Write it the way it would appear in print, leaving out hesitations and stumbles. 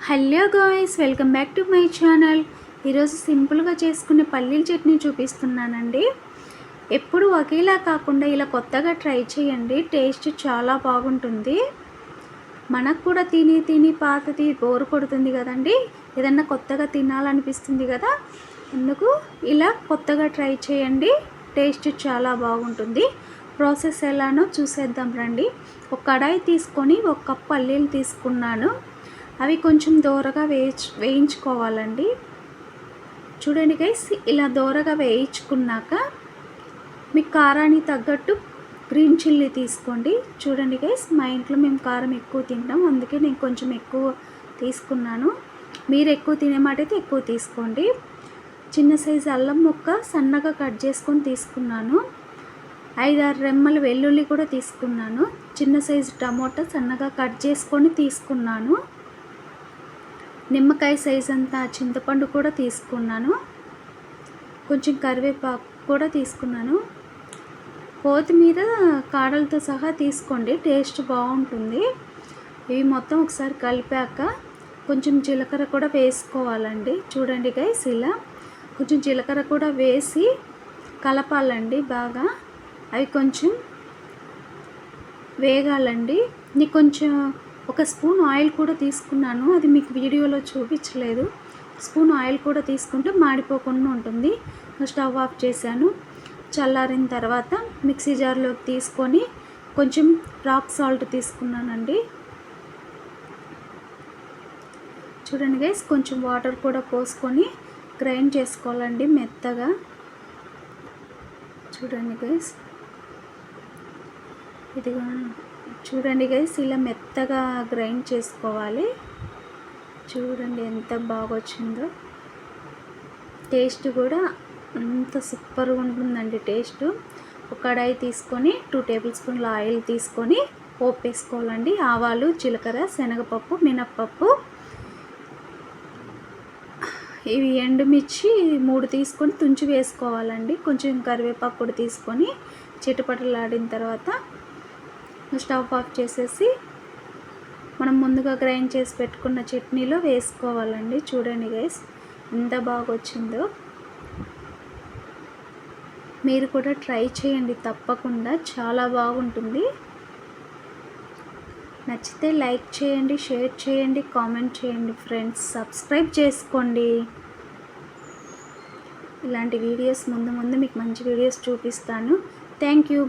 Hello guys, welcome back to my channel. ఈరోజు సింపుల్గా చేసుకునే పల్లీల చట్నీ చూపిస్తున్నానండి. ఎప్పుడు ఒకేలా కాకుండా ఇలా కొత్తగా ట్రై చేయండి. టేస్ట్ చాలా బాగుంటుంది. మనకు కూడా తిని తిని పాతది బోరు కొడుతుంది కదండి. ఏదన్నా కొత్తగా తినాలనిపిస్తుంది కదా, అందుకు ఇలా కొత్తగా ట్రై చేయండి. టేస్ట్ చాలా బాగుంటుంది. ప్రాసెస్ ఎలానో చూసేద్దాం రండి. ఒక కడాయి తీసుకొని 1 కప్ పల్లీలు తీసుకున్నాను. అవి కొంచెం దోరగా వేయించుకోవాలండి. చూడండి గైస్, ఇలా దోరగా వేయించుకున్నాక మీ కారానికి తగ్గట్టు గ్రీన్ చిల్లీ తీసుకోండి. చూడండి గైస్, మా ఇంట్లో మేము కారం ఎక్కువ తింటాం, అందుకే నేను కొంచెం ఎక్కువ తీసుకున్నాను. మీరు ఎక్కువ తినే మాట అయితే ఎక్కువ తీసుకోండి. చిన్న సైజు అల్లం ముక్క సన్నగా కట్ చేసుకొని తీసుకున్నాను. 5-6 రెమ్మలు వెల్లుల్లి కూడా తీసుకున్నాను. చిన్న సైజు టమోటా సన్నగా కట్ చేసుకొని తీసుకున్నాను. నిమ్మకాయ సైజ్ అంతా చింతపండు కూడా తీసుకున్నాను. కొంచెం కరివేపాకు కూడా తీసుకున్నాను. కొత్తిమీర కాడలతో సహా తీసుకోండి, టేస్ట్ బాగుంటుంది. ఇవి మొత్తం ఒకసారి కలిపాక కొంచెం జీలకర్ర కూడా వేసుకోవాలండి. చూడండి గైస్, ఇలా కొంచెం జీలకర్ర కూడా వేసి కలపాలండి బాగా. అవి కొంచెం వేగాలండి. నీకు కొంచెం 1 స్పూన్ ఆయిల్ కూడా తీసుకున్నాను, అది మీకు వీడియోలో చూపించలేదు. స్పూన్ ఆయిల్ కూడా తీసుకుంటే మాడిపోకుండా ఉంటుంది. స్టవ్ ఆఫ్ చేశాను. చల్లారిన తర్వాత మిక్సీ జార్లోకి తీసుకొని కొంచెం రాక్ సాల్ట్ తీసుకున్నానండి. చూడండి గైస్, కొంచెం వాటర్ కూడా పోసుకొని గ్రైండ్ చేసుకోవాలండి మెత్తగా. చూడండి గైస్, ఇదిగో చూడండి గైస్, ఇలా మెత్తగా గ్రైండ్ చేసుకోవాలి. చూడండి ఎంత బాగా వచ్చిందో. టేస్ట్ కూడా అంత సూపర్గా ఉంటుందండి. టేస్ట్ ఒక కడాయి తీసుకొని 2 టేబుల్ స్పూన్ల ఆయిల్ తీసుకొని పోపు వేసుకోవాలండి. ఆవాలు, జీలకర్ర, శనగపప్పు, మినప్పప్పు, ఇవి ఎండుమిర్చి 3 తీసుకొని తుంచి వేసుకోవాలండి. కొంచెం కరివేపాకు కూడా తీసుకొని చిటపటలాడిన తర్వాత స్టవ్ ఆఫ్ చేసేసి మనం ముందుగా గ్రైండ్ చేసి పెట్టుకున్న చట్నీలో వేసుకోవాలండి. చూడండి గైస్, ఎంత బాగా వచ్చిందో. మీరు కూడా ట్రై చేయండి తప్పకుండా, చాలా బాగుంటుంది. నచ్చితే లైక్ చేయండి, షేర్ చేయండి, కామెంట్ చేయండి ఫ్రెండ్స్. సబ్స్క్రైబ్ చేసుకోండి. ఇలాంటి వీడియోస్ ముందు మీకు మంచి వీడియోస్ చూపిస్తాను. Thank you.